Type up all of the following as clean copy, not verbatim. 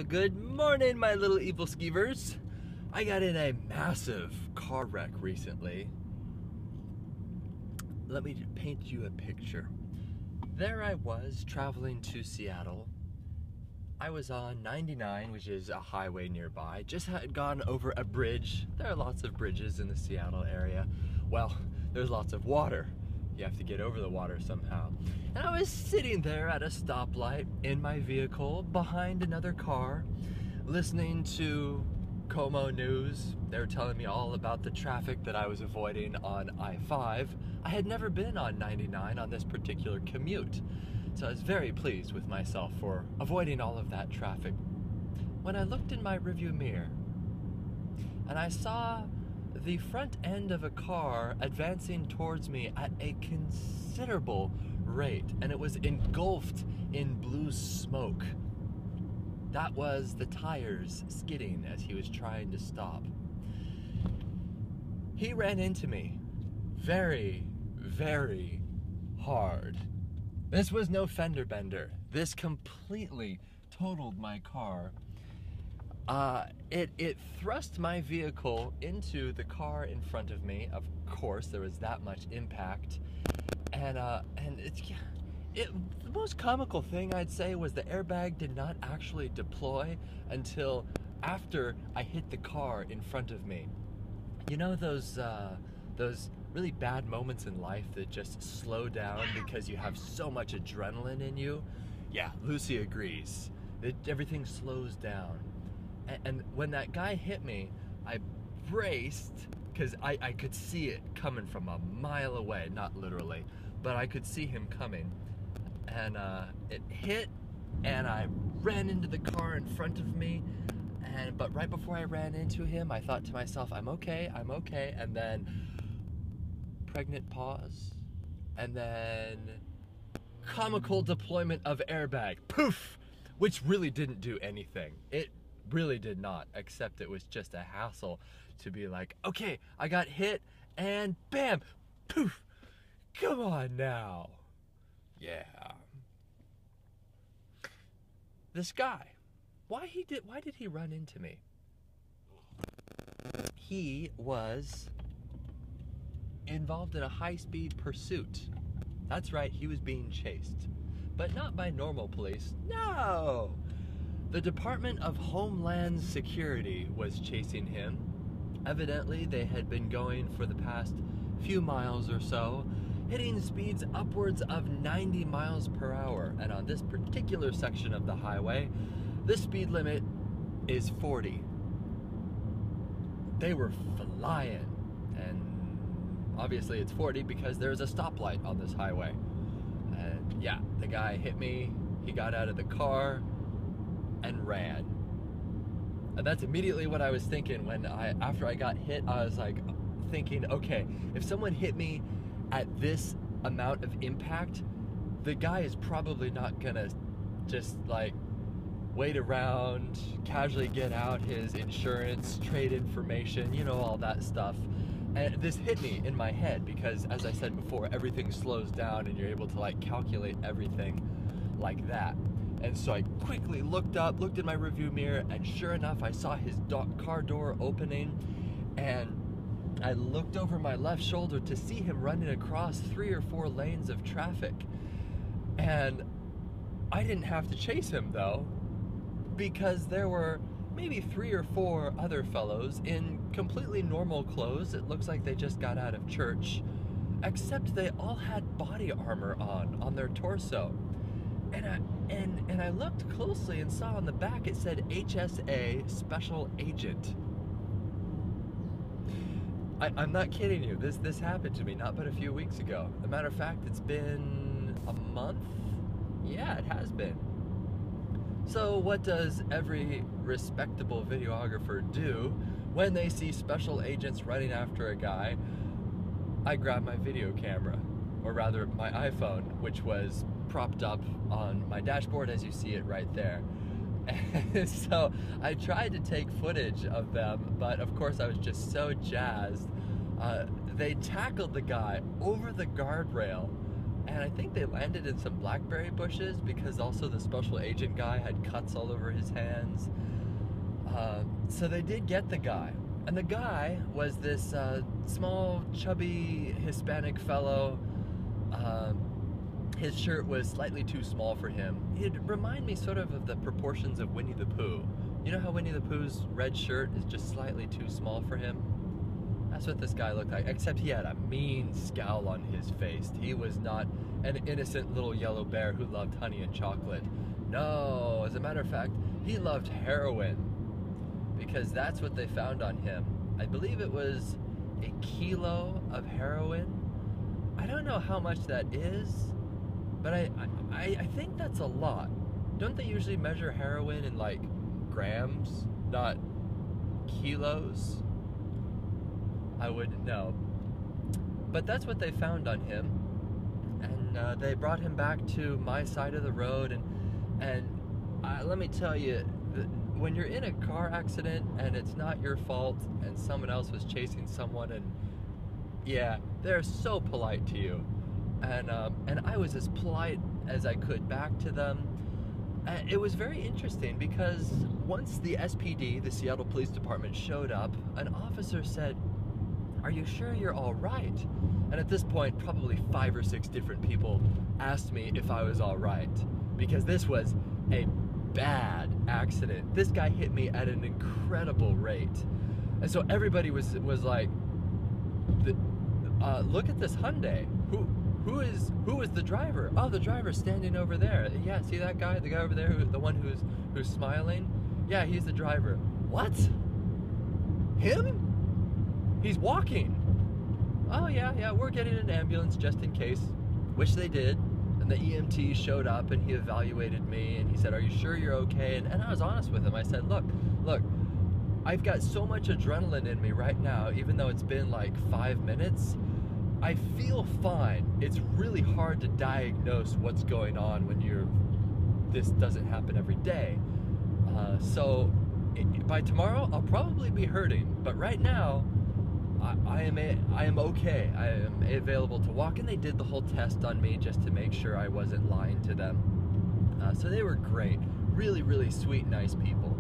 Good morning, my little evil skeevers. I got in a massive car wreck recently. Let me paint you a picture. There I was, traveling to Seattle. I was on 99, which is a highway nearby. Just had gone over a bridge. There are lots of bridges in the Seattle area. Well, there's lots of water. You have to get over the water somehow. And I was sitting there at a stoplight in my vehicle behind another car, listening to Como News. They were telling me all about the traffic that I was avoiding on I-5. I had never been on 99 on this particular commute, so I was very pleased with myself for avoiding all of that traffic. When I looked in my rearview mirror, and I saw the front end of a car advancing towards me at a considerable rate, and it was engulfed in blue smoke. That was the tires skidding as he was trying to stop. He ran into me very, very hard. This was no fender bender. This completely totaled my car. It thrust my vehicle into the car in front of me. Of course, there was that much impact, and the most comical thing I'd say was the airbag did not actually deploy until after I hit the car in front of me. You know those really bad moments in life that just slow down because you have so much adrenaline in you? Yeah, Lucy agrees. Everything slows down. And when that guy hit me, I braced, because I could see it coming from a mile away, not literally, but I could see him coming. And it hit, and I ran into the car in front of me, but right before I ran into him, I thought to myself, I'm okay, and then pregnant pause, and then comical deployment of airbag, poof, which really didn't do anything. It really did not, except it was just a hassle to be like, okay, I got hit, and bam, poof, come on now. Yeah. This guy, why did he run into me? He was involved in a high-speed pursuit. That's right, he was being chased, but not by normal police. No! The Department of Homeland Security was chasing him. Evidently, they had been going for the past few miles or so, hitting speeds upwards of 90 miles per hour. And on this particular section of the highway, the speed limit is 40. They were flying. And obviously it's 40 because there's a stoplight on this highway. And yeah, the guy hit me, he got out of the car, and ran. And that's immediately what I was thinking after I got hit. I was like thinking, okay, if someone hit me at this amount of impact, the guy is probably not gonna just like wait around, casually get out his insurance, trade information, you know, all that stuff. And this hit me in my head because, as I said before, everything slows down and you're able to like calculate everything like that. And so I quickly looked in my rearview mirror, and sure enough, I saw his car door opening, and I looked over my left shoulder to see him running across 3 or 4 lanes of traffic. And I didn't have to chase him though, because there were maybe 3 or 4 other fellows in completely normal clothes. It looks like they just got out of church, except they all had body armor on their torso. And I looked closely and saw on the back it said HSA Special Agent. I'm not kidding you. This happened to me not but a few weeks ago. As a matter of fact, it's been a month. Yeah, it has been. So what does every respectable videographer do when they see special agents running after a guy? I grab my video camera, or rather my iPhone, which was propped up on my dashboard as you see it right there. And so I tried to take footage of them, but of course I was just so jazzed. They tackled the guy over the guardrail and I think they landed in some blackberry bushes because also the special agent guy had cuts all over his hands. So they did get the guy. And the guy was this small, chubby Hispanic fellow. His shirt was slightly too small for him. He'd remind me sort of the proportions of Winnie the Pooh. You know how Winnie the Pooh's red shirt is just slightly too small for him? That's what this guy looked like, except he had a mean scowl on his face. He was not an innocent little yellow bear who loved honey and chocolate. No, as a matter of fact, he loved heroin, because that's what they found on him. I believe it was a kilo of heroin. I don't know how much that is, but I think that's a lot. Don't they usually measure heroin in like grams, not kilos? I wouldn't know. But that's what they found on him. And they brought him back to my side of the road. And let me tell you, when you're in a car accident and it's not your fault and someone else was chasing someone, and yeah, they're so polite to you. And I was as polite as I could back to them. It was very interesting because once the SPD, the Seattle Police Department, showed up, an officer said, "Are you sure you're all right?" And at this point, probably 5 or 6 different people asked me if I was all right, because this was a bad accident. This guy hit me at an incredible rate. And so everybody was like, look at this Hyundai. Who is the driver? Oh, the driver's standing over there. Yeah, see that guy? The guy over there, the one who's smiling? Yeah, he's the driver. What? Him? He's walking. Oh yeah, we're getting an ambulance just in case. Which they did. And the EMT showed up and he evaluated me and he said, "Are you sure you're okay?" And I was honest with him. I said, look, I've got so much adrenaline in me right now, even though it's been like 5 minutes. I feel fine. It's really hard to diagnose what's going on when this doesn't happen every day. So by tomorrow, I'll probably be hurting. But right now, I am okay. I am available to walk, and they did the whole test on me just to make sure I wasn't lying to them. So they were great. Really, really sweet, nice people.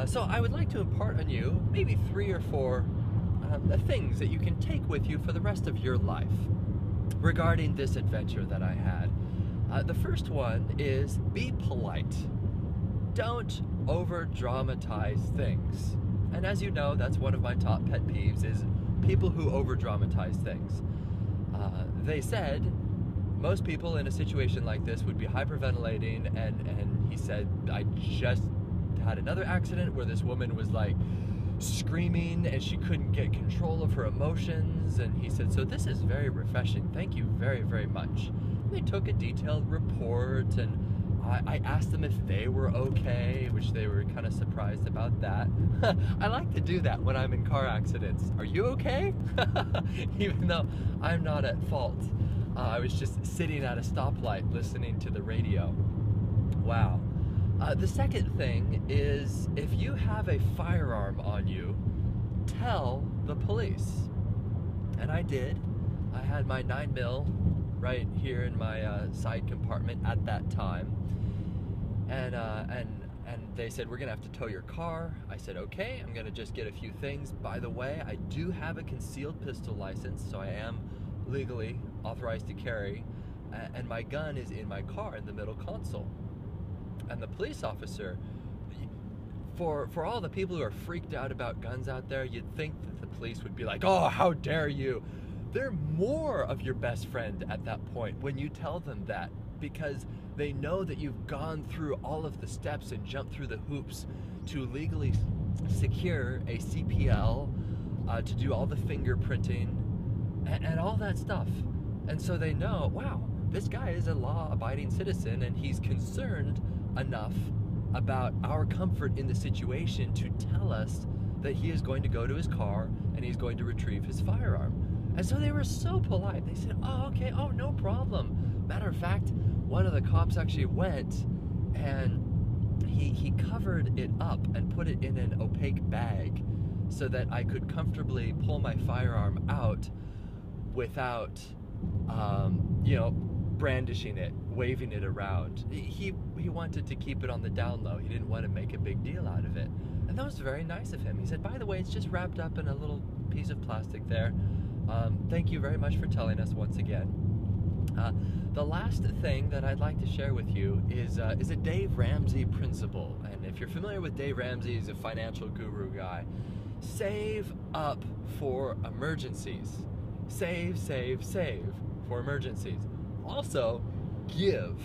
So I would like to impart on you maybe 3 or 4 things that you can take with you for the rest of your life regarding this adventure that I had. The first one is be polite. Don't over-dramatize things. And as you know, that's one of my top pet peeves, is people who over-dramatize things. They said most people in a situation like this would be hyperventilating, and he said, I just had another accident where this woman was like screaming and she couldn't get control of her emotions, and he said, so this is very refreshing, thank you very, very much. And they took a detailed report, and I asked them if they were okay, which they were kind of surprised about that. I like to do that when I'm in car accidents. Are you okay? Even though I'm not at fault. I was just sitting at a stoplight listening to the radio. Wow. The second thing is, if you have a firearm on you, tell the police. And I did. I had my 9mm right here in my side compartment at that time. And they said, we're gonna have to tow your car. I said, okay, I'm gonna just get a few things. By the way, I do have a concealed pistol license, so I am legally authorized to carry, and my gun is in my car in the middle console. And the police officer, for all the people who are freaked out about guns out there, you'd think that the police would be like, oh, how dare you? They're more of your best friend at that point when you tell them that, because they know that you've gone through all of the steps and jumped through the hoops to legally secure a CPL, to do all the fingerprinting and all that stuff. And so they know, wow, this guy is a law-abiding citizen and he's concerned enough about our comfort in the situation to tell us that he is going to go to his car and he's going to retrieve his firearm. And so they were so polite. They said, oh, okay, oh, no problem. Matter of fact, one of the cops actually went and he covered it up and put it in an opaque bag so that I could comfortably pull my firearm out without you know, brandishing it, waving it around. He wanted to keep it on the down low. He didn't want to make a big deal out of it. And that was very nice of him. He said, by the way, it's just wrapped up in a little piece of plastic there. Thank you very much for telling us once again. The last thing that I'd like to share with you is a Dave Ramsey principle. And if you're familiar with Dave Ramsey, he's a financial guru guy. Save up for emergencies. Save, save, save for emergencies. Also, give.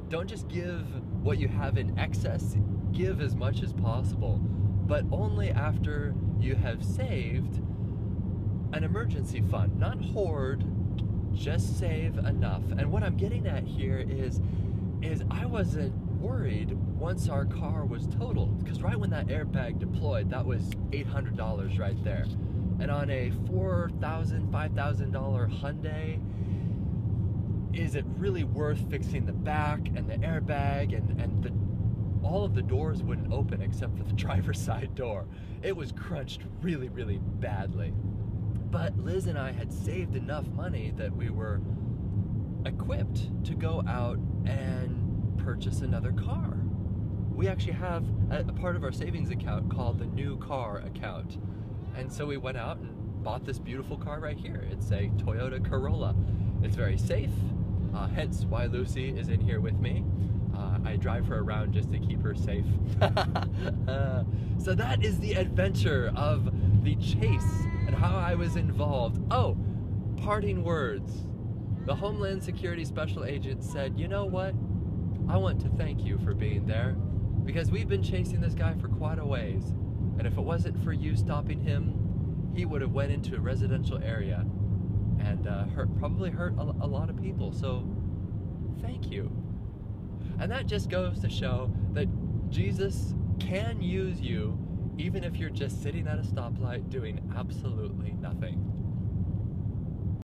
Don't just give what you have in excess. Give as much as possible, but only after you have saved an emergency fund. Not hoard, just save enough. And what I'm getting at here is I wasn't worried once our car was totaled, because right when that airbag deployed, that was $800 right there. And on a $4,000, $5,000 Hyundai, is it really worth fixing the back and the airbag and all of the doors wouldn't open except for the driver's side door. It was crunched really, really badly. But Liz and I had saved enough money that we were equipped to go out and purchase another car. We actually have a part of our savings account called the new car account. And so we went out and bought this beautiful car right here. It's a Toyota Corolla. It's very safe, hence why Lucy is in here with me. I drive her around just to keep her safe. So that is the adventure of the chase and how I was involved. Oh, parting words. The Homeland Security Special Agent said, you know what? I want to thank you for being there, because we've been chasing this guy for quite a ways. And if it wasn't for you stopping him, he would have went into a residential area and probably hurt a lot of people. So thank you. And that just goes to show that Jesus can use you even if you're just sitting at a stoplight doing absolutely nothing.